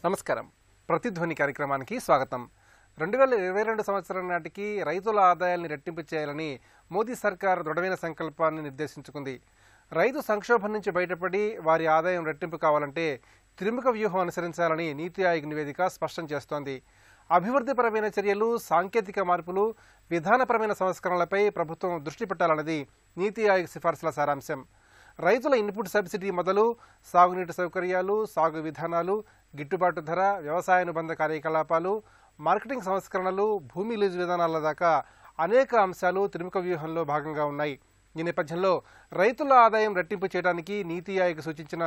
నమస్కారం. ప్రతిధ్వని కార్యక్రమానికి స్వాగతం. 2022 సంవత్సరం నాటికి రైతుల ఆదాయాన్ని రెట్టింపు చేయాలని మోదీ సర్కార్ దృఢమైన సంకల్పాన్ని నిర్దేశించుకుంది. రైతు సంక్షోభం నుంచి బయటపడి వారి ఆదాయం రెట్టింపు కావాలంటే త్రిముఖ వ్యూహం అనుసరించాలని నీతి ఆయోగ్ నివేదిక స్పష్టం చేస్తోంది. అభివృద్ధిపరమైన చర్యలు, సాంకేతిక మార్పులు, విధానపరమైన సంస్కరణలపై ప్రభుత్వం దృష్టి పెట్టాలన్నది నీతి ఆయోగ్ సిఫార్సుల సారాంశం. రైతుల ఇన్పుట్ సబ్సిడీ మొదలు సాగునీటి సౌకర్యాలు, సాగు విధానాలు, గిట్టుబాటు ధర, వ్యవసాయానుబంధ కార్యకలాపాలు, మార్కెటింగ్ సంస్కరణలు, భూమి లీజు విధానాల దాకా అనేక అంశాలు త్రిముఖ వ్యూహంలో భాగంగా ఉన్నాయి. ఈ నేపథ్యంలో రైతుల ఆదాయం రెట్టింపు చేయడానికి నీతి ఆయోగ్ సూచించిన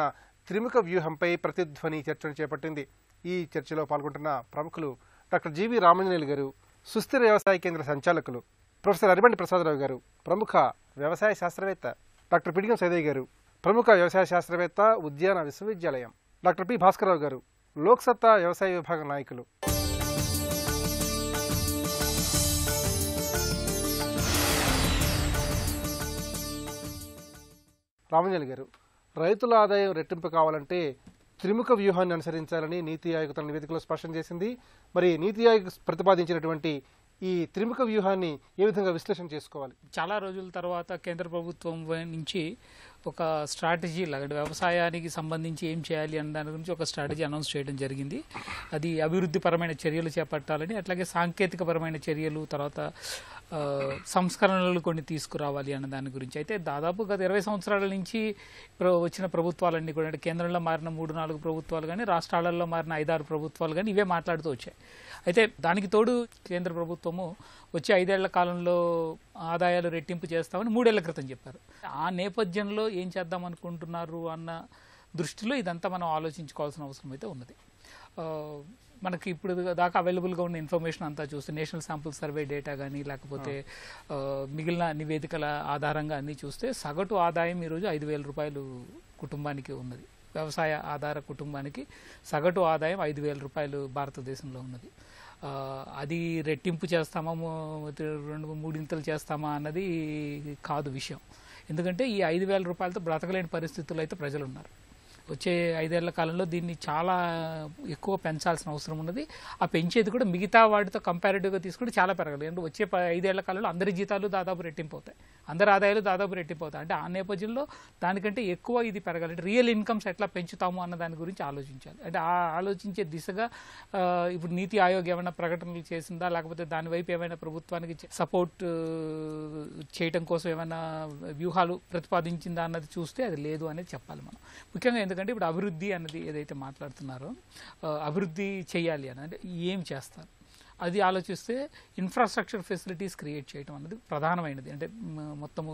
త్రిముఖ వ్యూహంపై ప్రతిధ్వని చర్చను చేపట్టింది. ఈ చర్చలో పాల్గొంటున్న ప్రముఖులు డాక్టర్ జీవి రామాంజనేయులు గారు, సుస్థిర వ్యవసాయ కేంద్ర సంచాలకులు ప్రొఫెసర్ అరిబండి ప్రసాదరావు గారు, ప్రముఖ వ్యవసాయ శాస్త్రవేత్త డాక్టర్ పిడిగం సైదయ్య గారు, ప్రముఖ వ్యవసాయ శాస్త్రవేత్త, ఉద్యాన విశ్వవిద్యాలయం డాక్టర్ పి భాస్కరరావు గారు, లోక్సత్తా వ్యవసాయ విభాగం నాయకులు. రామాంజనేయులు గారు, రైతుల ఆదాయం రెట్టింపు కావాలంటే త్రిముఖ వ్యూహాన్ని అనుసరించాలని నీతి ఆయోగ్ తన నివేదికలో స్పష్టం చేసింది. మరి నీతి ఆయోగ్ ప్రతిపాదించినటువంటి ఈ త్రిముఖ వ్యూహాన్ని ఏ విధంగా విశ్లేషణ చేసుకోవాలి? చాలా రోజుల తర్వాత కేంద్ర ప్రభుత్వం నుంచి ఒక స్ట్రాటజీ లాగా వ్యవసాయానికి సంబంధించి ఏం చేయాలి అన్న దాని గురించి ఒక స్ట్రాటజీ అనౌన్స్ చేయడం జరిగింది. అది అభివృద్ధిపరమైన చర్యలు చేపట్టాలని, అట్లాగే సాంకేతికపరమైన చర్యలు, తర్వాత సంస్కరణలు కొన్ని తీసుకురావాలి అన్న దాని గురించి. అయితే దాదాపు గత 20 సంవత్సరాల నుంచి వచ్చిన ప్రభుత్వాలన్నీ కూడా, అంటే కేంద్రంలో మారిన 3-4 ప్రభుత్వాలు కానీ, రాష్ట్రాలలో మారిన 5-6 ప్రభుత్వాలు కానీ ఇవే మాట్లాడుతూ వచ్చాయి. అయితే దానికి తోడు కేంద్ర ప్రభుత్వము వచ్చే 5 ఏళ్ల కాలంలో ఆదాయాలు రెట్టింపు చేస్తామని 3 ఏళ్ల క్రితం చెప్పారు. ఆ నేపథ్యంలో ఏం చేద్దాం అనుకుంటున్నారు అన్న దృష్టిలో ఇదంతా మనం ఆలోచించుకోవాల్సిన అవసరం అయితే ఉన్నది. మనకి ఇప్పుడు దాకా అవైలబుల్గా ఉన్న ఇన్ఫర్మేషన్ అంతా చూస్తే నేషనల్ శాంపుల్ సర్వే డేటా కానీ, లేకపోతే మిగిలిన నివేదికల ఆధారంగా అన్నీ చూస్తే సగటు ఆదాయం ఈరోజు 5,000 రూపాయలు కుటుంబానికి ఉన్నది. వ్యవసాయ ఆధార కుటుంబానికి సగటు ఆదాయం 5,000 రూపాయలు భారతదేశంలో ఉన్నది. అది రెట్టింపు చేస్తామా, 2-3 చేస్తామా అన్నది కాదు విషయం. ఎందుకంటే ఈ 5,000 రూపాయలతో బ్రతకలేని పరిస్థితుల్లో అయితే ప్రజలు ఉన్నారు. వచ్చే 5 ఏళ్ల కాలంలో దీన్ని చాలా ఎక్కువ పెంచాల్సిన అవసరం ఉన్నది. ఆ పెంచేది కూడా మిగతా వాటితో కంపారిటివ్గా తీసుకుంటే చాలా పెరగలేదు. ఎందుకంటే వచ్చే 5 ఏళ్ల కాలంలో అందరి జీతాలు దాదాపు రెట్టింపు అవుతాయి, అందరి ఆదాయాలు దాదాపు రెట్టింపు అవుతాయి. అంటే ఆ నేపథ్యంలో దానికంటే ఎక్కువ ఇది పెరగాలి. రియల్ ఇన్కమ్స్ ఎట్లా పెంచుతాము అన్న దాని గురించి ఆలోచించాలి. అంటే ఆ ఆలోచించే దిశగా ఇప్పుడు నీతి ఆయోగ్ ఏమైనా ప్రకటనలు చేసిందా, లేకపోతే దాని వైపు ఏమైనా ప్రభుత్వానికి సపోర్ట్ చేయడం కోసం ఏమైనా వ్యూహాలు ప్రతిపాదించిందా అన్నది చూస్తే అది లేదు అనేది చెప్పాలి మనం. ముఖ్యంగా ఎందుకంటే ఇప్పుడు అభివృద్ధి అన్నది ఏదైతే మాట్లాడుతున్నారో, అభివృద్ధి చేయాలి అని అంటే ఏం చేస్తారు అది ఆలోచిస్తే ఇన్ఫ్రాస్ట్రక్చర్ ఫెసిలిటీస్ క్రియేట్ చేయడం అన్నది ప్రధానమైనది. అంటే మొత్తము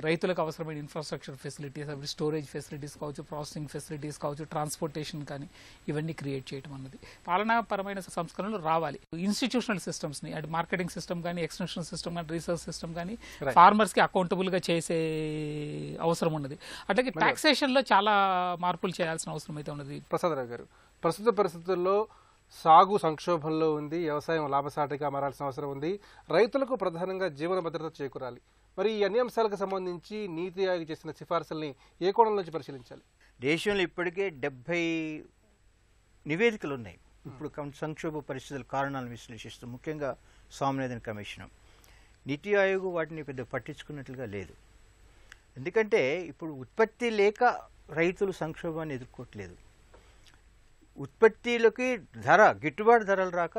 రైతులకు అవసరమైన ఇన్ఫ్రాస్ట్రక్చర్ ఫెసిలిటీస్, అవి స్టోరేజ్ ఫెసిలిటీస్ కావచ్చు, ప్రాసెసింగ్ ఫెసిలిటీస్ కావచ్చు, ట్రాన్స్పోర్టేషన్ కానీ ఇవన్నీ క్రియేట్ చేయడం అన్నది. పాలనాపరమైన సంస్కరణలు రావాలి. ఇన్స్టిట్యూషనల్ సిస్టమ్స్ని, అంటే మార్కెటింగ్ సిస్టమ్ కానీ, ఎక్స్టెన్షన్ సిస్టమ్ కానీ, రీసెర్చ్ సిస్టమ్ కానీ ఫార్మర్స్కి అకౌంటబుల్గా చేసే అవసరం ఉన్నది. అట్లాగే టాక్సేషన్లో చాలా మార్పులు చేయాల్సిన అవసరం అయితే ఉన్నది. ప్రసాదరావు గారు, ప్రస్తుత పరిస్థితుల్లో సాగు సంక్షోభంలో ఉంది, వ్యవసాయం లాభసాటిగా మారాల్సిన అవసరం ఉంది, రైతులకు ప్రధానంగా జీవన భద్రత చేకూరాలి. మరి ఈ అన్ని అంశాలకు సంబంధించి నీతి ఆయోగ్ చేసిన సిఫార్సుల్ని ఏ కోణం నుంచి పరిశీలించాలి? దేశంలో ఇప్పటికే 70 నివేదికలు ఉన్నాయి. ఇప్పుడు సంక్షోభ పరిస్థితుల కారణాలను విశ్లేషిస్తూ, ముఖ్యంగా స్వామినాథన్ కమిషన్, నీతి ఆయోగ్ వాటిని పెద్ద పట్టించుకున్నట్లుగా లేదు. ఎందుకంటే ఇప్పుడు ఉత్పత్తి లేక రైతులు సంక్షోభాన్ని ఎదుర్కోవట్లేదు. ఉత్పత్తిలోకి గిట్టుబాటు ధరలు రాక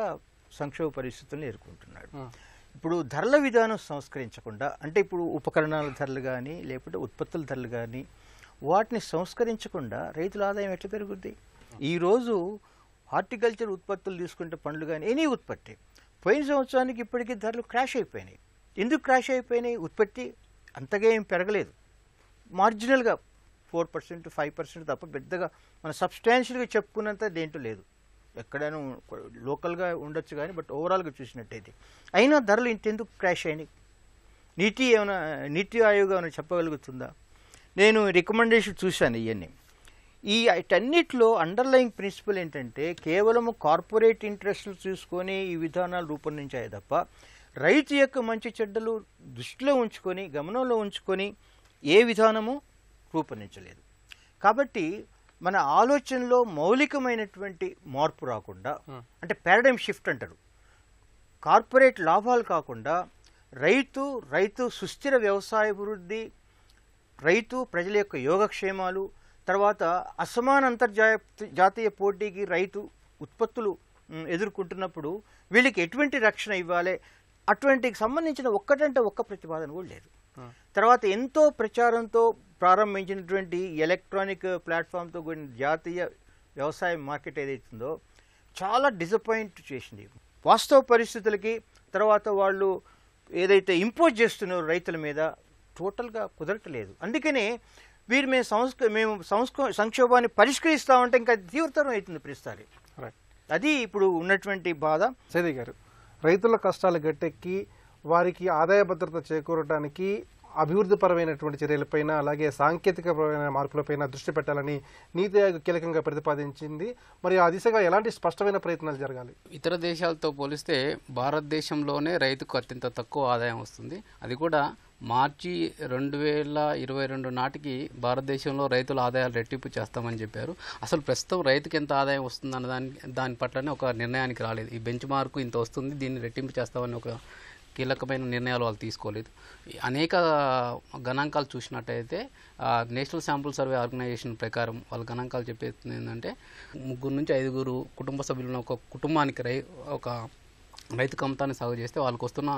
సంక్షోభ పరిస్థితులను ఎదుర్కొంటున్నాడు. ఇప్పుడు ధరల విధానం సంస్కరించకుండా, అంటే ఇప్పుడు ఉపకరణాల ధరలు కానీ, లేకపోతే ఉత్పత్తుల ధరలు కానీ, వాటిని సంస్కరించకుండా రైతుల ఆదాయం ఎట్లా పెరుగుద్ది? ఈరోజు హార్టికల్చర్ ఉత్పత్తులు తీసుకుంటే, పండ్లు కానీ, ఎనీ ఉత్పత్తి పోయిన సంవత్సరానికి ఇప్పటికీ ధరలు క్రాష్ అయిపోయినాయి. ఎందుకు క్రాష్ అయిపోయినాయి? ఉత్పత్తి అంతగా ఏం పెరగలేదు, మార్జినల్గా 4%, 5% తప్ప పెద్దగా మనం సబ్స్టాన్షియల్గా చెప్పుకున్నంత దేంట్లో లేదు. ఎక్కడైనా లోకల్గా ఉండొచ్చు కానీ, బట్ ఓవరాల్గా చూసినట్టయితే అయినా ధరలు ఇంతెందుకు క్రాష్ అయినాయి? నీతి ఆయోగ్ ఏమైనా చెప్పగలుగుతుందా? నేను రికమెండేషన్ చూశాను. ఇవన్నీ వీటన్నిటిలో అండర్లయింగ్ ప్రిన్సిపల్ ఏంటంటే, కేవలం కార్పొరేట్ ఇంట్రెస్ట్లు చూసుకొని ఈ విధానాలు రూపొందించాయి తప్ప రైతు యొక్క మంచి చెడ్డలు దృష్టిలో ఉంచుకొని, గమనంలో ఉంచుకొని ఏ విధానము రూపొందించలేదు. కాబట్టి మన ఆలోచనలో మౌలికమైనటువంటి మార్పు రాకుండా, అంటే పారాడైమ్ షిఫ్ట్ అంటారు, కార్పొరేట్ లాభాలు కాకుండా రైతు సుస్థిర వ్యవసాయ అభివృద్ధి, రైతు ప్రజల యొక్క యోగక్షేమాలు, తర్వాత అసమాన జాతీయ పోటీకి రైతు ఉత్పత్తులు ఎదుర్కొంటున్నప్పుడు వీళ్ళకి ఎటువంటి రక్షణ ఇవ్వాలి, అటువంటికి సంబంధించిన ఒక్క ప్రతిపాదన కూడా లేదు. తర్వాత ఎంతో ప్రచారంతో ప్రారంభించినటువంటి ఎలక్ట్రానిక్ ప్లాట్ఫామ్తో కూడిన జాతీయ వ్యవసాయ మార్కెట్ ఏదైతుందో చాలా డిసప్పాయింట్ చేసింది వాస్తవ పరిస్థితులకి. తర్వాత వాళ్ళు ఏదైతే ఇంపోజ్ చేస్తున్నారో రైతుల మీద టోటల్గా కుదరట్లేదు. అందుకనే మేము సంక్షోభాన్ని పరిష్కరిస్తామంటే ఇంకా తీవ్రతరం అవుతుంది ప్రతిసారి. అది ఇప్పుడు ఉన్నటువంటి బాధ. సేది గారు, రైతుల కష్టాలు గట్టెక్కి వారికి ఆదాయ భద్రత చేకూరడానికి అభివృద్ధిపరమైనటువంటి చర్యలపైన, అలాగే సాంకేతికపరమైన మార్పులపైన దృష్టి పెట్టాలని నీతి ఆయోగ్ కీలకంగా ప్రతిపాదించింది. మరి ఆ దిశగా ఎలాంటి స్పష్టమైన ప్రయత్నాలు జరగాలి? ఇతర దేశాలతో పోలిస్తే భారతదేశంలోనే రైతుకు అత్యంత తక్కువ ఆదాయం వస్తుంది. అది కూడా మార్చి 2022 నాటికి భారతదేశంలో రైతుల ఆదాయాలు రెట్టింపు చేస్తామని చెప్పారు. అసలు ప్రస్తుతం రైతుకి ఎంత ఆదాయం వస్తుందన్న దాని పట్లనే ఒక నిర్ణయానికి రాలేదు. ఈ బెంచ్ మార్కు ఇంత వస్తుంది, దీన్ని రెట్టింపు చేస్తామని ఒక కీలకమైన నిర్ణయాలు వాళ్ళు తీసుకోలేదు. అనేక గణాంకాలు చూసినట్టయితే నేషనల్ శాంపుల్ సర్వే ఆర్గనైజేషన్ ప్రకారం వాళ్ళ గణాంకాలు చెప్పేది ఏంటంటే 3 నుంచి 5 కుటుంబ సభ్యులను ఒక కుటుంబానికి ఒక రైతు కమతాన్ని సాగు చేస్తే వాళ్ళకు వస్తున్న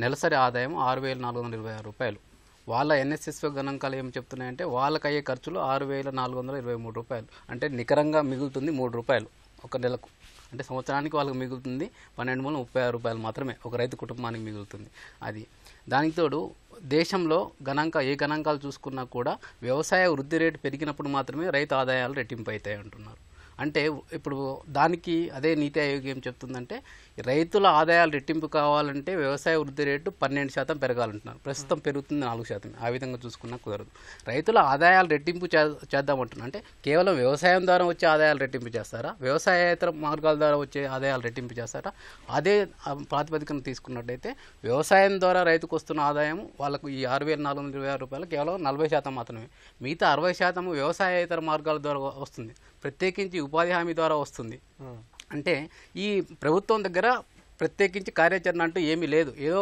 నెలసరి ఆదాయం 6,426 రూపాయలు. వాళ్ళ ఎన్ఎస్ఎస్ఓ గణాంకాలు ఏం చెప్తున్నాయంటే వాళ్ళకి అయ్యే ఖర్చులు 6,423 రూపాయలు. అంటే నికరంగా మిగులుతుంది 3 రూపాయలు ఒక నెలకు. అంటే సంవత్సరానికి వాళ్ళకి మిగులుతుంది 12,36 రూపాయలు మాత్రమే ఒక రైతు కుటుంబానికి మిగులుతుంది. అది దానికి తోడు దేశంలో ఏ గణాంకాలు చూసుకున్నా కూడా వ్యవసాయ వృద్ధి రేటు పెరిగినప్పుడు మాత్రమే రైతు ఆదాయాలు రెట్టింపు అవుతాయి అంటున్నారు. అంటే ఇప్పుడు దానికి అదే నీతి ఆయోగ్ ఏం చెప్తుందంటే రైతుల ఆదాయాలు రెట్టింపు కావాలంటే వ్యవసాయ వృద్ధి రేటు 12% పెరగాలంటున్నారు. ప్రస్తుతం పెరుగుతుంది 4%. ఆ విధంగా చూసుకున్నా కుదరదు. రైతుల ఆదాయాలు రెట్టింపు చేద్దామంటున్నారు. అంటే కేవలం వ్యవసాయం ద్వారా వచ్చే ఆదాయాలు రెట్టింపు చేస్తారా, వ్యవసాయేతర మార్గాల ద్వారా వచ్చే ఆదాయాలు రెట్టింపు చేస్తారా? అదే ప్రాతిపదికన తీసుకున్నట్టయితే వ్యవసాయం ద్వారా రైతుకు వస్తున్న ఆదాయం వాళ్ళకు ఈ 6,426 రూపాయలు కేవలం 40% మాత్రమే. మిగతా 60% వ్యవసాయేతర మార్గాల ద్వారా వస్తుంది, ప్రత్యేకించి ఉపాధి హామీ ద్వారా వస్తుంది. అంటే ఈ ప్రభుత్వం దగ్గర ప్రత్యేకించి కార్యాచరణ అంటూ ఏమీ లేదు. ఏదో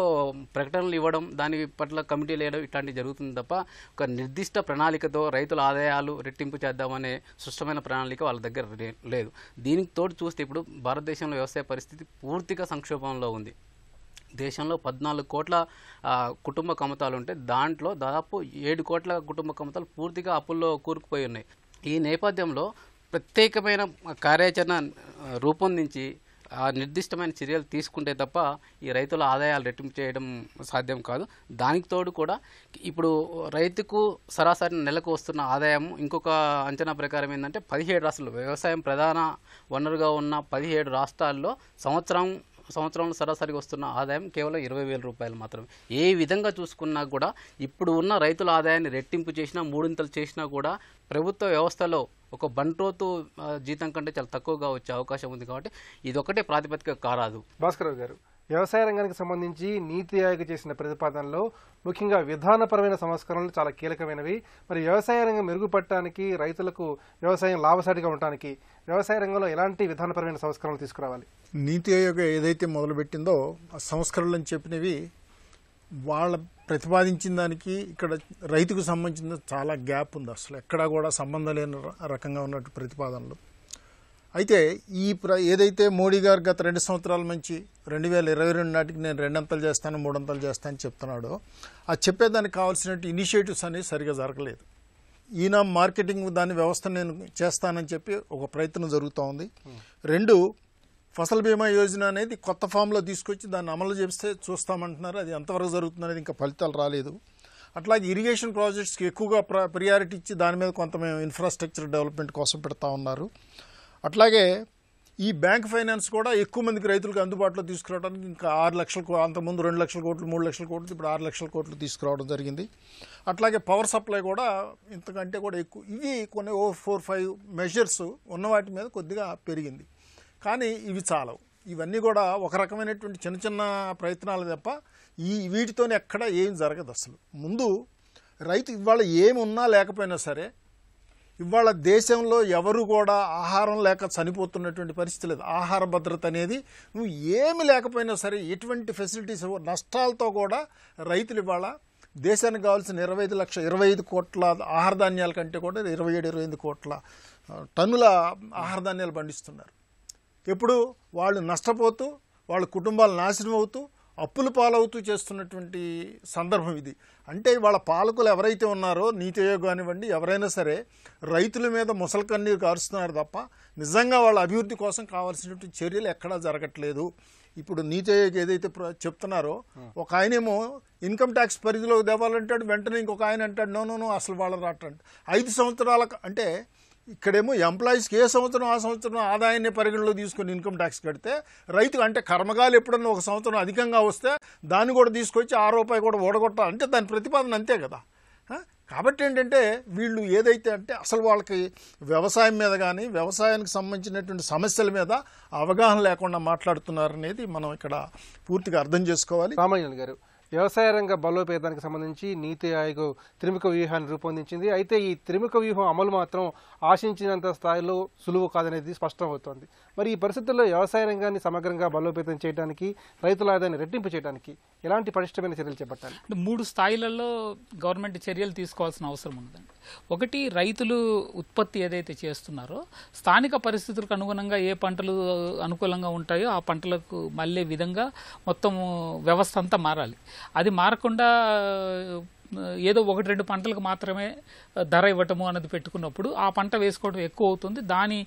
ప్రకటనలు ఇవ్వడం, దాని పట్ల కమిటీలు వేయడం ఇట్లాంటివి జరుగుతుంది తప్ప ఒక నిర్దిష్ట ప్రణాళికతో రైతుల ఆదాయాలు రెట్టింపు చేద్దామనే స్పష్టమైన ప్రణాళిక వాళ్ళ దగ్గర లేదు. దీనికి తోడు చూస్తే ఇప్పుడు భారతదేశంలో వ్యవసాయ పరిస్థితి పూర్తిగా సంక్షోభంలో ఉంది. దేశంలో 14 కోట్ల కుటుంబ కమతాలు ఉంటే దాంట్లో దాదాపు 7 కోట్ల కుటుంబ కమతాలు పూర్తిగా అప్పుల్లో కూరుకుపోయి ఉన్నాయి. ఈ నేపథ్యంలో ప్రత్యేకమైన కార్యాచరణ రూపొందించి నిర్దిష్టమైన చర్యలు తీసుకుంటే తప్ప ఈ రైతుల ఆదాయాలు రెట్టింపు చేయడం సాధ్యం కాదు. దానికి తోడు కూడా ఇప్పుడు రైతుకు సరాసరి నెలకు వస్తున్న ఆదాయం ఇంకొక అంచనా ప్రకారం ఏంటంటే 17 రాష్ట్రాలు వ్యవసాయం ప్రధాన వనరుగా ఉన్న 17 రాష్ట్రాల్లో సంవత్సరంలో సరాసరిగా వస్తున్న ఆదాయం కేవలం 20,000 రూపాయలు మాత్రమే. ఏ విధంగా చూసుకున్నా కూడా ఇప్పుడు ఉన్న రైతుల ఆదాయాన్ని రెట్టింపు చేసినా, 3 చేసినా కూడా ప్రభుత్వ వ్యవస్థలో ఒక బంట్రోతు జీతం కంటే చాలా తక్కువగా వచ్చే అవకాశం ఉంది. కాబట్టి ఇదొకటే ప్రాతిపదిక కారాదు. భాస్కర్ గారు, వ్యవసాయ రంగానికి సంబంధించి నీతి ఆయోగ్ చేసిన ప్రతిపాదనలో ముఖ్యంగా విధానపరమైన సంస్కరణలు చాలా కీలకమైనవి. మరి వ్యవసాయ రంగం మెరుగుపడటానికి, రైతులకు వ్యవసాయం లాభసాటిగా ఉండటానికి వ్యవసాయ రంగంలో ఎలాంటి విధానపరమైన సంస్కరణలు తీసుకురావాలి? నీతి ఆయోగ్ ఏదైతే మొదలుపెట్టిందో ఆ సంస్కరణలు చెప్పినవి వాళ్ళ ప్రతిపాదించిన దానికి ఇక్కడ రైతుకు సంబంధించిన చాలా గ్యాప్ ఉంది. అసలు ఎక్కడా కూడా సంబంధం లేని రకంగా ఉన్నట్టు ప్రతిపాదనలు. అయితే ఏదైతే మోడీ గారు గత 2 సంవత్సరాల నుంచి 2022 నాటికి నేను 2 అంతలు చేస్తాను, 3 అంతలు చేస్తానని చెప్తున్నాడో ఆ చెప్పేదానికి కావాల్సినట్టు ఇనిషియేటివ్స్ అనేవి సరిగా జరగలేదు. ఈయన మార్కెటింగ్ దాని వ్యవస్థ నేను చేస్తానని చెప్పి ఒక ప్రయత్నం జరుగుతూ ఉంది. 2 ఫసల్ బీమా యోజన అనేది కొత్త ఫామ్లో తీసుకొచ్చి దాన్ని అమలు చేస్తే చూస్తామంటున్నారు. అది ఎంతవరకు జరుగుతుంది అనేది ఇంకా ఫలితాలు రాలేదు. అట్లాగే ఇరిగేషన్ ప్రాజెక్ట్స్కి ఎక్కువగా ప్రియారిటీ ఇచ్చి దాని మీద కొంత మేము ఇన్ఫ్రాస్ట్రక్చర్ డెవలప్మెంట్ కోసం పెడతా ఉన్నారు. అట్లాగే ఈ బ్యాంక్ ఫైనాన్స్ కూడా ఎక్కువ మందికి రైతులకు అందుబాటులో తీసుకురావడానికి ఇంకా 6 లక్షల, అంతకుముందు 2 లక్షల కోట్లు, 3 లక్షల కోట్లు, ఇప్పుడు 6 లక్షల కోట్లు తీసుకురావడం జరిగింది. అట్లాగే పవర్ సప్లై కూడా ఇంతకంటే కూడా ఎక్కువ. ఇవి కొన్ని 4-5 మెజర్స్ ఉన్న వాటి మీద కొద్దిగా పెరిగింది. కానీ ఇవి చాలవు. ఇవన్నీ కూడా ఒక రకమైనటువంటి చిన్న చిన్న ప్రయత్నాలు తప్ప వీటితోనే ఎక్కడ ఏం జరగదు. అసలు ముందు రైతు ఇవాళ ఏమి ఉన్నా లేకపోయినా సరే ఇవాళ దేశంలో ఎవరు కూడా ఆహారం లేక చనిపోతున్నటువంటి పరిస్థితి లేదు. ఆహార భద్రత అనేది నువ్వు ఏమి లేకపోయినా సరే, ఎటువంటి ఫెసిలిటీస్ నష్టాలతో కూడా రైతులు ఇవాళ దేశానికి కావాల్సిన 25 కోట్ల ఆహార ధాన్యాల కంటే కూడా 27-28 కోట్ల టన్నుల ఆహార ధాన్యాలు పండిస్తున్నారు. ఎప్పుడు వాళ్ళు నష్టపోతూ, వాళ్ళ కుటుంబాలు నాశనం అవుతూ, అప్పుల పాలవుతూ చేస్తున్నటువంటి సందర్భం ఇది. అంటే వాళ్ళ పాలకులు ఎవరైతే ఉన్నారో, నీతి ఆయోగ్ కానివ్వండి, ఎవరైనా సరే రైతుల మీద ముసలి కన్నీరు కారుస్తున్నారు తప్ప నిజంగా వాళ్ళ అభివృద్ధి కోసం కావాల్సినటువంటి చర్యలు ఎక్కడా జరగట్లేదు. ఇప్పుడు నీతి ఆయోగ్ ఏదైతే చెప్తున్నారో, ఒక ఆయనేమో ఇన్కమ్ ట్యాక్స్ పరిధిలోకి దేవాలంటాడు, వెంటనే ఇంకొక ఆయన అంటాడు నో అసలు వాళ్ళ రాటంట 5 సంవత్సరాల అంటే ఇక్కడేమో ఎంప్లాయీస్కి ఏ సంవత్సరం ఆ సంవత్సరం ఆదాయాన్ని పరిగణలో తీసుకొని ఇన్కమ్ ట్యాక్స్ కడితే, రైతుకు అంటే కర్మగాలు ఎప్పుడన్నా ఒక సంవత్సరం అధికంగా వస్తే దాన్ని కూడా తీసుకొచ్చి ₹1 కూడా ఓడగొట్టాలి అంటే దాని ప్రతిపాదన అంతే కదా. కాబట్టి ఏంటంటే వీళ్ళు ఏదైతే అంటే అసలు వాళ్ళకి వ్యవసాయం మీద కానీ వ్యవసాయానికి సంబంధించినటువంటి సమస్యల మీద అవగాహన లేకుండా మాట్లాడుతున్నారనేది మనం ఇక్కడ పూర్తిగా అర్థం చేసుకోవాలి. రామాంజన్ గారు, వ్యవసాయ రంగ బలోపేతానికి సంబంధించి నీతి ఆయోగ్ త్రిముఖ వ్యూహాన్ని రూపొందించింది. అయితే ఈ త్రిముఖ వ్యూహం అమలు మాత్రం ఆశించినంత స్థాయిలో సులువు కాదనేది స్పష్టమవుతోంది. మరి ఈ పరిస్థితుల్లో వ్యవసాయ రంగాన్ని సమగ్రంగా బలోపేతం చేయడానికి, రైతుల ఆదాయాన్ని రెట్టింపు చేయడానికి ఎలాంటి పటిష్టమైన చర్యలు చేపట్టాలి? 3 స్థాయిలలో గవర్నమెంట్ చర్యలు తీసుకోవాల్సిన అవసరం ఉందండి. ఒకటి, రైతులు ఉత్పత్తి ఏదైతే చేస్తున్నారో స్థానిక పరిస్థితులకు అనుగుణంగా ఏ పంటలు అనుకూలంగా ఉంటాయో ఆ పంటలకు మళ్ళీ విధంగా మొత్తం వ్యవస్థ అంతా మారాలి. అది మారకుండా ఏదో 1-2 పంటలకు మాత్రమే ధర ఇవ్వటము అన్నది పెట్టుకున్నప్పుడు ఆ పంట వేసుకోవడం ఎక్కువ అవుతుంది, దాని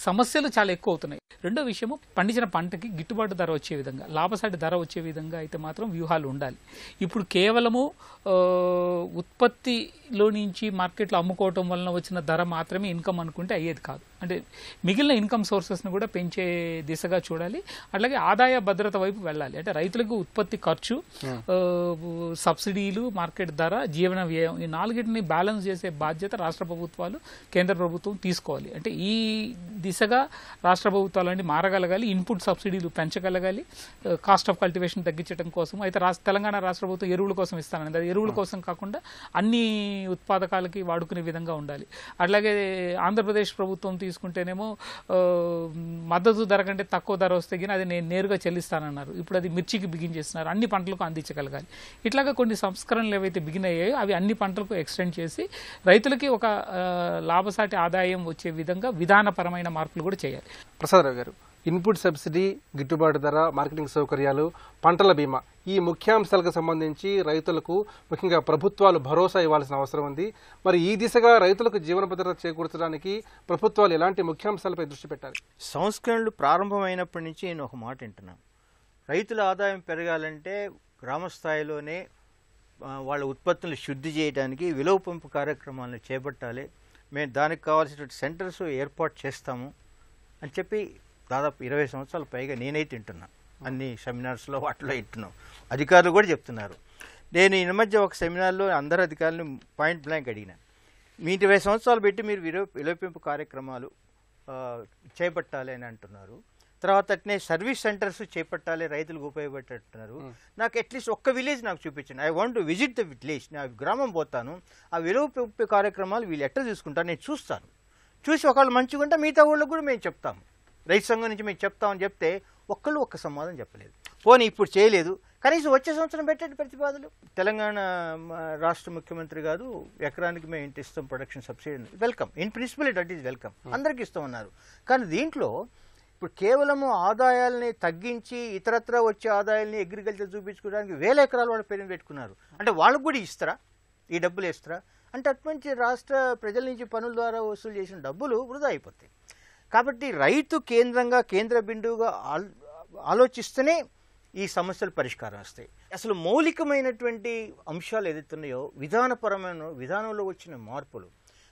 సమస్యలు చాలా ఎక్కువ అవుతున్నాయి. రెండో విషయము, పండించిన పంటకి గిట్టుబాటు ధర వచ్చే విధంగా, లాభసాటి ధర వచ్చే విధంగా అయితే మాత్రం వ్యూహాలు ఉండాలి. ఇప్పుడు కేవలము ఉత్పత్తిలో నుంచి మార్కెట్లో అమ్ముకోవటం వలన వచ్చిన ధర మాత్రమే ఇన్కమ్ అనుకుంటే అయ్యేది కాదు. అంటే మిగిలిన ఇన్కమ్ సోర్సెస్ని కూడా పెంచే దిశగా చూడాలి. అట్లాగే ఆదాయ భద్రత వైపు వెళ్ళాలి. అంటే రైతులకు ఉత్పత్తి ఖర్చు, సబ్సిడీలు, మార్కెట్ ధర, జీవన వ్యయం, ఈ 4టిని బ్యాలెన్స్ చేసే బాధ్యత రాష్ట్ర ప్రభుత్వాలు, కేంద్ర ప్రభుత్వం తీసుకోవాలి. అంటే ఈ దిశగా రాష్ట్ర ప్రభుత్వాలన్నీ మారగలగాలి. ఇన్పుట్ సబ్సిడీలు పెంచగలగాలి, కాస్ట్ ఆఫ్ కల్టివేషన్ తగ్గించడం కోసం. అయితే తెలంగాణ రాష్ట్ర ప్రభుత్వం ఎరువుల కోసం ఇస్తానండి, అది ఎరువుల కోసం కాకుండా అన్ని ఉత్పాదకాలకి వాడుకునే విధంగా ఉండాలి. అట్లాగే ఆంధ్రప్రదేశ్ ప్రభుత్వం తీసుకుంటేనేమో మద్దతు ధర కంటే తక్కువ ధర వస్తే కానీ అది నేను నేరుగా చెల్లిస్తానన్నారు. ఇప్పుడు అది మిర్చికి బిగించేస్తున్నారు, అన్ని పంటలకు అందించగలగాలి. ఇట్లాగా కొన్ని సంస్కరణలు ఏవైతే బిగిన్ అయ్యాయో అవి అన్ని పంటలకు ఎక్స్టెండ్ చేసి రైతులకి ఒక లాభసాటి ఆదాయం వచ్చే విధంగా విధానపరమైన మార్పులు కూడా చేయాలి. ప్రసాదరావు గారు, ఇన్పుట్ సబ్సిడీ, గిట్టుబాటు ధర, మార్కెటింగ్ సౌకర్యాలు, పంటల బీమా, ఈ ముఖ్యాంశాలకు సంబంధించి రైతులకు ముఖ్యంగా ప్రభుత్వాలు భరోసా ఇవ్వాల్సిన అవసరం ఉంది. మరి ఈ దిశగా రైతులకు జీవన భద్రత చేకూర్చడానికి ప్రభుత్వాలు ఎలాంటి ముఖ్యాంశాలపై దృష్టి పెట్టాలి? సంస్కరణలు ప్రారంభమైనప్పటి నుంచి నేను ఒక మాట వింటున్నాను. రైతుల ఆదాయం పెరగాలంటే గ్రామ స్థాయిలోనే వాళ్ళ ఉత్పత్తులను శుద్ధి చేయడానికి విలువ పెంపు కార్యక్రమాలను చేపట్టాలి, మేము దానికి కావాల్సినటువంటి సెంటర్స్ ఏర్పాటు చేస్తాము అని చెప్పి దాదాపు 20 సంవత్సరాల పైగా నేనైతే వింటున్నాను. అన్ని సెమినార్స్లో వాటిలో వింటున్నాం, అధికారులు కూడా చెప్తున్నారు. నేను ఈ మధ్య ఒక సెమినార్లో అందరు అధికారులను పాయింట్ బ్లాంక్ అడిగినాను, మీ 20 సంవత్సరాలు పెట్టి మీరు విలువ పెంపు కార్యక్రమాలు చేపట్టాలి అని అంటున్నారు. తర్వాత అట్నే సర్వీస్ సెంటర్స్ చేపట్టాలి, రైతులకు ఉపయోగపడేటట్టున్నారు. నాకు అట్లీస్ట్ ఒక్క విలేజ్ నాకు చూపించండి. I want to visit the village. నేను గ్రామం పోతాను, ఆ విలువ పెంపు కార్యక్రమాలు వీళ్ళు ఎట్లా తీసుకుంటారు నేను చూస్తాను. చూసి ఒకళ్ళు మంచిగా ఉంటే మిగతా వాళ్ళకు కూడా మేము చెప్తాము, రైతు సంఘం నుంచి మేము చెప్తామని చెప్తే ఒక్క సమాధానం చెప్పలేదు. పోనీ ఇప్పుడు చేయలేదు, కనీసం వచ్చే సంవత్సరం పెట్టండి ప్రతిపాదనలు. తెలంగాణ రాష్ట్ర ముఖ్యమంత్రి గారు ఎకరానికి మేము ఇంత ఇస్తాం production subsidy, welcome, in principle that is welcome, అందరికీ ఇస్తామన్నారు. కానీ దీంట్లో ఇప్పుడు కేవలము ఆదాయాల్ని తగ్గించి ఇతరత్ర వచ్చే ఆదాయాల్ని అగ్రికల్చర్ చూపించుకోవడానికి 1000 ఎకరాలు వాళ్ళ పేరు పెట్టుకున్నారు. అంటే వాళ్ళకు కూడా ఇస్తారా ఈ డబ్బులు? ఇస్తారా అంటే అటువంటి రాష్ట్ర ప్రజల నుంచి పనుల ద్వారా వసూలు చేసిన డబ్బులు వృధా అయిపోతాయి. కాబట్టి రైతు కేంద్రంగా, కేంద్ర బిందువుగా ఆలోచిస్తేనే ఈ సమస్యలు పరిష్కారం వస్తాయి. అసలు మౌలికమైనటువంటి అంశాలు ఏదైతున్నాయో విధానంలో వచ్చిన మార్పులు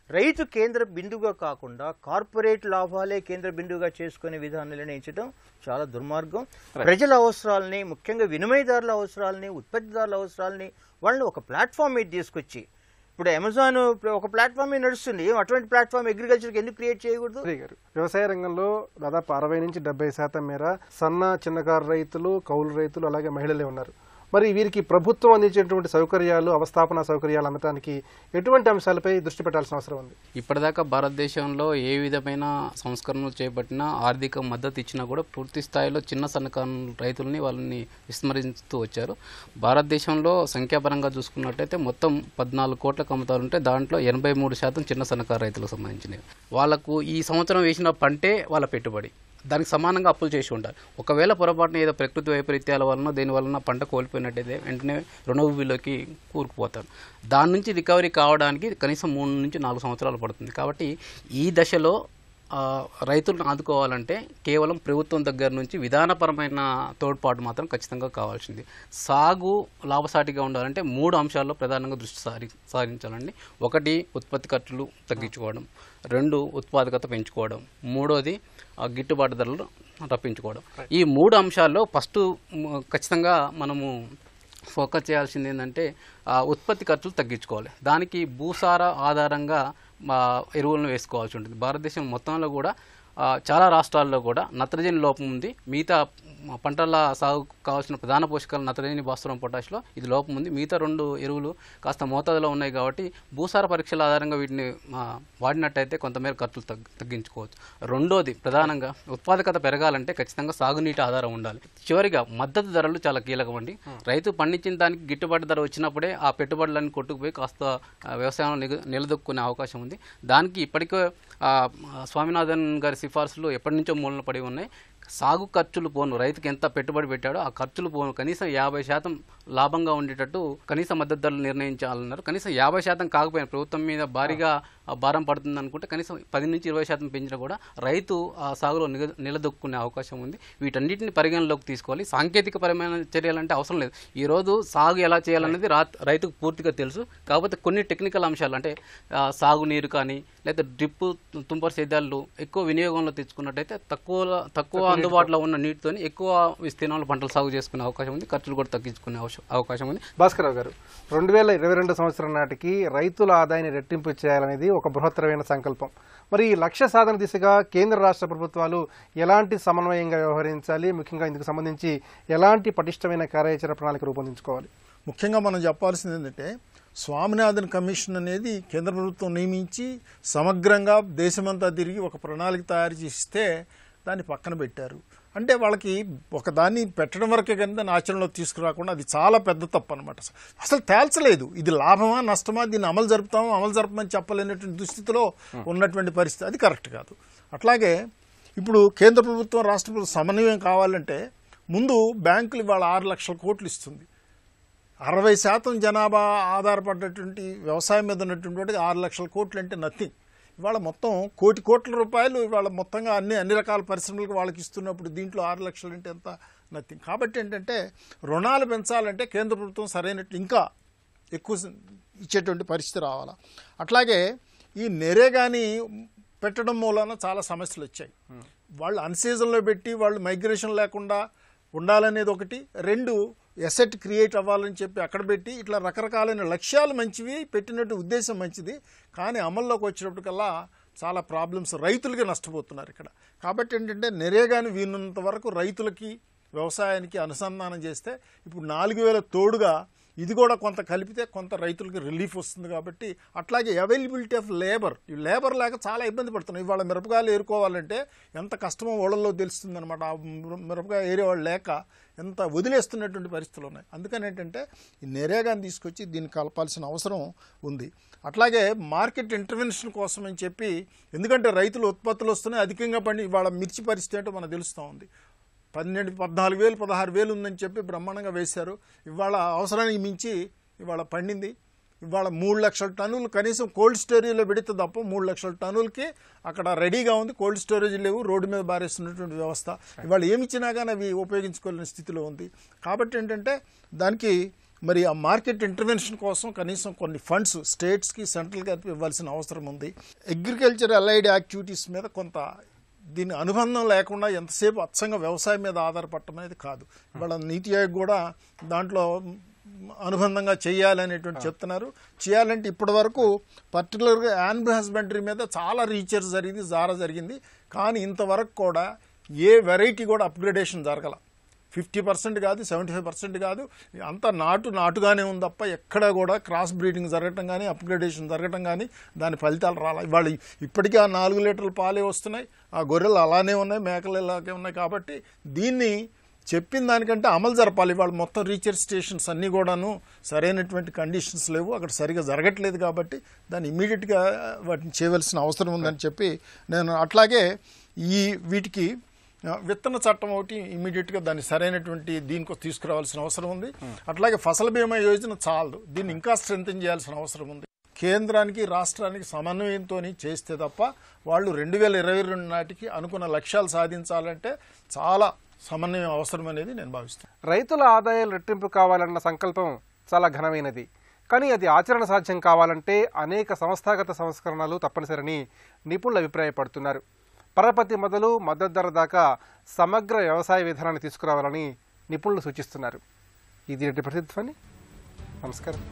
రైతు కేంద్ర బిందువుగా కాకుండా కార్పొరేట్ లాభాలే కేంద్ర బిందువుగా చేసుకునే విధానాలు నిర్ణయించడం చాలా దుర్మార్గం. ప్రజల అవసరాలని, ముఖ్యంగా వినిమయదారుల అవసరాలని, ఉత్పత్తిదారుల అవసరాలని వాళ్ళని ఒక ప్లాట్ఫామ్ మీద తీసుకొచ్చి, ఇప్పుడు అమెజాన్ ఒక ప్లాట్ఫామ్ మీద నడుస్తుంది, అటువంటి ప్లాట్ఫామ్ అగ్రికల్చర్కి ఎందుకు క్రియేట్ చేయకూడదు? వ్యవసాయ రంగంలో దాదాపు 60 నుంచి 70% మేర సన్న చిన్నకారు రైతులు, కౌలు రైతులు, అలాగే మహిళలే ఉన్నారు. మరి వీరికి ప్రభుత్వం అందించేటువంటి సౌకర్యాలు, అవస్థాపన సౌకర్యాలు అందటానికి ఎటువంటి అంశాలపై దృష్టి పెట్టాల్సిన అవసరం ఉంది? ఇప్పటిదాకా భారతదేశంలో ఏ విధమైన సంస్కరణలు చేపట్టినా, ఆర్థిక మద్దతు ఇచ్చినా కూడా పూర్తి స్థాయిలో చిన్న సన్నకారు రైతుల్ని వాళ్ళని విస్మరిస్తూ వచ్చారు. భారతదేశంలో సంఖ్యాపరంగా చూసుకున్నట్టయితే మొత్తం 14 కోట్ల కమతాలుంటే దాంట్లో 83% చిన్న సన్నకారు రైతులకు సంబంధించినవి. వాళ్ళకు ఈ సంవత్సరం వేసిన పంటే వాళ్ళ పెట్టుబడి, దానికి సమానంగా అప్పులు చేసి ఉండాలి. ఒకవేళ పొరపాటున ఏదో ప్రకృతి వైపరీత్యాల వలన దేని వలన పంట కోల్పోయినట్టయితే వెంటనే రుణభూమిలోకి కూరుకుపోతారు. దాని నుంచి రికవరీ కావడానికి కనీసం 3 నుంచి 4 సంవత్సరాలు పడుతుంది. కాబట్టి ఈ దశలో రైతులను ఆదుకోవాలంటే కేవలం ప్రభుత్వం దగ్గర నుంచి విధానపరమైన తోడ్పాటు మాత్రం ఖచ్చితంగా కావాల్సింది. సాగు లాభసాటిగా ఉండాలంటే 3 అంశాల్లో ప్రధానంగా దృష్టి సారించాలండి. 1 ఉత్పత్తి ఖర్చులు తగ్గించుకోవడం, 2 ఉత్పాదకత పెంచుకోవడం, 3వది గిట్టుబాటు ధరలు రప్పించుకోవడం. ఈ 3 అంశాల్లో ఫస్ట్ ఖచ్చితంగా మనము ఫోకస్ చేయాల్సింది ఏంటంటే ఉత్పత్తి ఖర్చులు తగ్గించుకోవాలి. దానికి భూసార ఆధారంగా ఎరువులను వేసుకోవాల్సి ఉంటుంది. భారతదేశం మొత్తంలో కూడా చాలా రాష్ట్రాల్లో కూడా నత్రజని లోపం ఉంది. మిగతా పంటల సాగు కావాల్సిన ప్రధాన పోషకాలు నత్రజని, భాస్వరం, పొటాష్లో ఇది లోపం ఉంది. మిగతా 2 ఎరువులు కాస్త మోతాదులో ఉన్నాయి కాబట్టి భూసార పరీక్షల ఆధారంగా వీటిని వాడినట్టయితే కొంతమేర ఖర్చులు తగ్గించుకోవచ్చు. 2వది ప్రధానంగా ఉత్పాదకత పెరగాలంటే ఖచ్చితంగా సాగునీటి ఆధారం ఉండాలి. చివరిగా మద్దతు ధరలు చాలా కీలకమండి. రైతు పండించిన దానికి గిట్టుబాటు ధర వచ్చినప్పుడే ఆ పెట్టుబడులన్నీ కొట్టుకుపోయి కాస్త వ్యవసాయంలో నిలదొక్కునే అవకాశం ఉంది. దానికి ఇప్పటికే స్వామినాథన్ గారి సిఫార్సులు ఎప్పటి నుంచో మూలన పడి ఉన్నాయి. సాగు ఖర్చులు పోను, రైతుకి ఎంత పెట్టుబడి పెట్టాడో ఆ ఖర్చులు పోను కనీసం 50% లాభంగా ఉండేటట్టు కనీస మద్దతు ధరలు నిర్ణయించాలన్నారు. కనీసం 50% కాకపోయినా ప్రభుత్వం మీద భారీగా భారం పడుతుంది అనుకుంటే కనీసం 10 నుంచి 20% పెంచినా కూడా రైతు ఆ సాగులో నిలదొక్కునే అవకాశం ఉంది. వీటన్నిటిని పరిగణలోకి తీసుకోవాలి. సాంకేతికపరమైన చర్యలంటే అవసరం లేదు. ఈరోజు సాగు ఎలా చేయాలనేది రైతుకు పూర్తిగా తెలుసు. కాకపోతే కొన్ని టెక్నికల్ అంశాలు అంటే సాగునీరు కానీ లేదా డ్రిప్, తుంపర్ సేద్యాలు ఎక్కువ వినియోగంలో తెచ్చుకున్నట్టయితే తక్కువ అందుబాటులో ఉన్న నీటితోని ఎక్కువ విస్తీర్ణంలో పంటలు సాగు చేసుకునే అవకాశం ఉంది. ఖర్చులు కూడా తగ్గించుకునే అవకాశం ఉంది. భాస్కరరావు గారు, 2022 సంవత్సరం నాటికి రైతుల ఆదాయాన్ని రెట్టింపు చేయాలనేది ఒక బృహత్తరమైన సంకల్పం. మరి ఈ లక్ష్య సాధన దిశగా కేంద్ర రాష్ట్ర ప్రభుత్వాలు ఎలాంటి సమన్వయంగా వ్యవహరించాలి? ముఖ్యంగా ఇందుకు సంబంధించి ఎలాంటి పటిష్టమైన కార్యాచరణ ప్రణాళిక రూపొందించుకోవాలి? ముఖ్యంగా మనం చెప్పాల్సింది ఏంటంటే, స్వామినాథన్ కమిషన్ అనేది కేంద్ర ప్రభుత్వం నియమించి సమగ్రంగా దేశమంతా తిరిగి ఒక ప్రణాళిక తయారు చేస్తే దాన్ని పక్కన పెట్టారు. అంటే వాళ్ళకి ఒకదాన్ని పెట్టడం వరకే కానీ దాన్ని ఆచరణలో తీసుకురాకుండా అది చాలా పెద్ద తప్పు అనమాట. అసలు తేల్చలేదు ఇది లాభమా నష్టమా, దీన్ని అమలు జరపమని చెప్పలేనటువంటి దుస్థితిలో ఉన్నటువంటి పరిస్థితి. అది కరెక్ట్ కాదు. అట్లాగే ఇప్పుడు కేంద్ర ప్రభుత్వం రాష్ట్ర ప్రభుత్వం సమన్వయం కావాలంటే ముందు బ్యాంకులు ఇవాళ 6 లక్షల కోట్లు ఇస్తుంది. 60% జనాభా ఆధారపడ్డటువంటి వ్యవసాయం మీద ఉన్నటువంటి 6 లక్షల కోట్లు అంటే నథింగ్. ఇవాళ మొత్తం 1 కోట్ల రూపాయలు ఇవాళ మొత్తంగా అన్ని రకాల పరిశ్రమలకు వాళ్ళకి ఇస్తున్నప్పుడు దీంట్లో 6 లక్షలు అంటే ఎంత నథింగ్. కాబట్టి ఏంటంటే రుణాలు పెంచాలంటే కేంద్ర ప్రభుత్వం సరైనట్టు ఇంకా ఎక్కువ ఇచ్చేటువంటి పరిస్థితి రావాలా. అట్లాగే ఈ నెరేగాని పెట్టడం మూలన చాలా సమస్యలు వచ్చాయి. వాళ్ళు అన్సీజన్లో పెట్టి వాళ్ళు మైగ్రేషన్ లేకుండా ఉండాలనేది ఒకటి, 2 ఎసెట్ క్రియేట్ అవ్వాలని చెప్పి అక్కడ పెట్టి ఇట్లా రకరకాలైన లక్ష్యాలు మంచివి పెట్టినట్టు ఉద్దేశం మంచిది, కానీ అమల్లోకి వచ్చేటప్పటికల్లా చాలా ప్రాబ్లమ్స్, రైతులకి నష్టపోతున్నారు ఇక్కడ. కాబట్టి ఏంటంటే నెరేగాని వీలున్నంత వరకు రైతులకి వ్యవసాయానికి అనుసంధానం చేస్తే ఇప్పుడు 4,000 తోడుగా ఇది కూడా కొంత కలిపితే కొంత రైతులకి రిలీఫ్ వస్తుంది. కాబట్టి అట్లాగే అవైలబిలిటీ ఆఫ్ లేబర్ లేక చాలా ఇబ్బంది పడుతున్నాయి. ఇవాళ మిరపకాయలు ఏరుకోవాలంటే ఎంత కష్టమో ఓళ్ళల్లో తెలుస్తుంది అనమాట. ఆ మిరపకాయ ఏరేవాళ్ళు లేక ఎంత వదిలేస్తున్నటువంటి పరిస్థితులు ఉన్నాయి. అందుకని ఏంటంటే ఈ నెరేగాని తీసుకొచ్చి దీన్ని కలపాల్సిన అవసరం ఉంది. అట్లాగే మార్కెట్ ఇంటర్వెన్షన్ కోసం అని చెప్పి, ఎందుకంటే రైతులు ఉత్పత్తులు వస్తున్నాయి అధికంగా పండి, ఇవాళ మిర్చి పరిస్థితి ఏంటో మనకు తెలుస్తూ ఉంది. 14,000 16,000 ఉందని చెప్పి బ్రహ్మాండంగా వేశారు. ఇవాళ అవసరానికి మించి ఇవాళ పండింది. ఇవాళ 3 లక్షల టన్నులు కనీసం కోల్డ్ స్టోరేజ్లో పెడితే తప్ప 3 లక్షల టన్నులకి అక్కడ రెడీగా ఉంది. కోల్డ్ స్టోరేజ్ లేవు, రోడ్డు మీద బారేస్తున్నటువంటి వ్యవస్థ. ఇవాళ ఏమిచ్చినా కానీ అవి ఉపయోగించుకోలేని స్థితిలో ఉంది. కాబట్టి ఏంటంటే దానికి మరి ఆ మార్కెట్ ఇంటర్వెన్షన్ కోసం కనీసం కొన్ని ఫండ్స్ స్టేట్స్కి సెంట్రల్గా ఇవ్వాల్సిన అవసరం ఉంది. అగ్రికల్చర్ అలైడ్ యాక్టివిటీస్ మీద కొంత దీని అనుబంధం లేకుండా ఎంతసేపు అచ్చంగా వ్యవసాయం మీద ఆధారపడటం అనేది కాదు. ఇవాళ నీతి ఆయోగ్ కూడా దాంట్లో అనుబంధంగా చేయాలనేటువంటి చెప్తున్నారు. చేయాలంటే ఇప్పటి వరకు పర్టికులర్గా యానిమల్ హస్బెండరీ మీద చాలా రీసెర్చ్ జరిగింది, జరిగింది. కానీ ఇంతవరకు కూడా ఏ వెరైటీ కూడా అప్గ్రేడేషన్ జరగల. 50% కాదు, 75% కాదు, అంతా నాటుగానే ఉంది తప్ప ఎక్కడా కూడా క్రాస్ బ్రీడింగ్ జరగటం కానీ అప్గ్రేడేషన్ జరగటం కానీ దాని ఫలితాలు రాలి. వాళ్ళు ఇప్పటికీ ఆ 4 లీటర్ల పాలే వస్తున్నాయి, ఆ గొర్రెలు అలానే ఉన్నాయి, మేకలు ఇలాగే ఉన్నాయి. కాబట్టి దీన్ని చెప్పిన దానికంటే అమలు జరపాలి. వాళ్ళు మొత్తం రీసెర్చ్ స్టేషన్స్ అన్నీ కూడాను సరైనటువంటి కండిషన్స్ లేవు, అక్కడ సరిగా జరగట్లేదు. కాబట్టి దాన్ని ఇమీడియట్గా వాటిని చేయవలసిన అవసరం ఉందని చెప్పి నేను అట్లాగే వీటికి విత్తన చట్టం ఒకటి ఇమీడియట్గా దాన్ని సరైనటువంటి దీనికి తీసుకురావాల్సిన అవసరం ఉంది. అట్లాగే ఫసల్ బీమా యోజన చాలదు, దీన్ని ఇంకా స్ట్రెంథెన్ చేయాల్సిన అవసరం ఉంది. కేంద్రానికి రాష్ట్రానికి సమన్వయంతో చేస్తే తప్ప వాళ్ళు 2022 నాటికి అనుకున్న లక్ష్యాలు సాధించాలంటే చాలా సమన్వయం అవసరం అనేది నేను భావిస్తాను. రైతుల ఆదాయాలు రెట్టింపు కావాలన్న సంకల్పం చాలా ఘనమైనది. కానీ అది ఆచరణ సాధ్యం కావాలంటే అనేక సంస్థాగత సంస్కరణలు తప్పనిసరని నిపుణులు అభిప్రాయపడుతున్నారు. పరపతి మొదలు మద్దతు ధర దాకా సమగ్ర వ్యవసాయ విధానాన్ని తీసుకురావాలని నిపుణులు సూచిస్తున్నారు. ఇది ప్రతిధ్వని. నమస్కారం.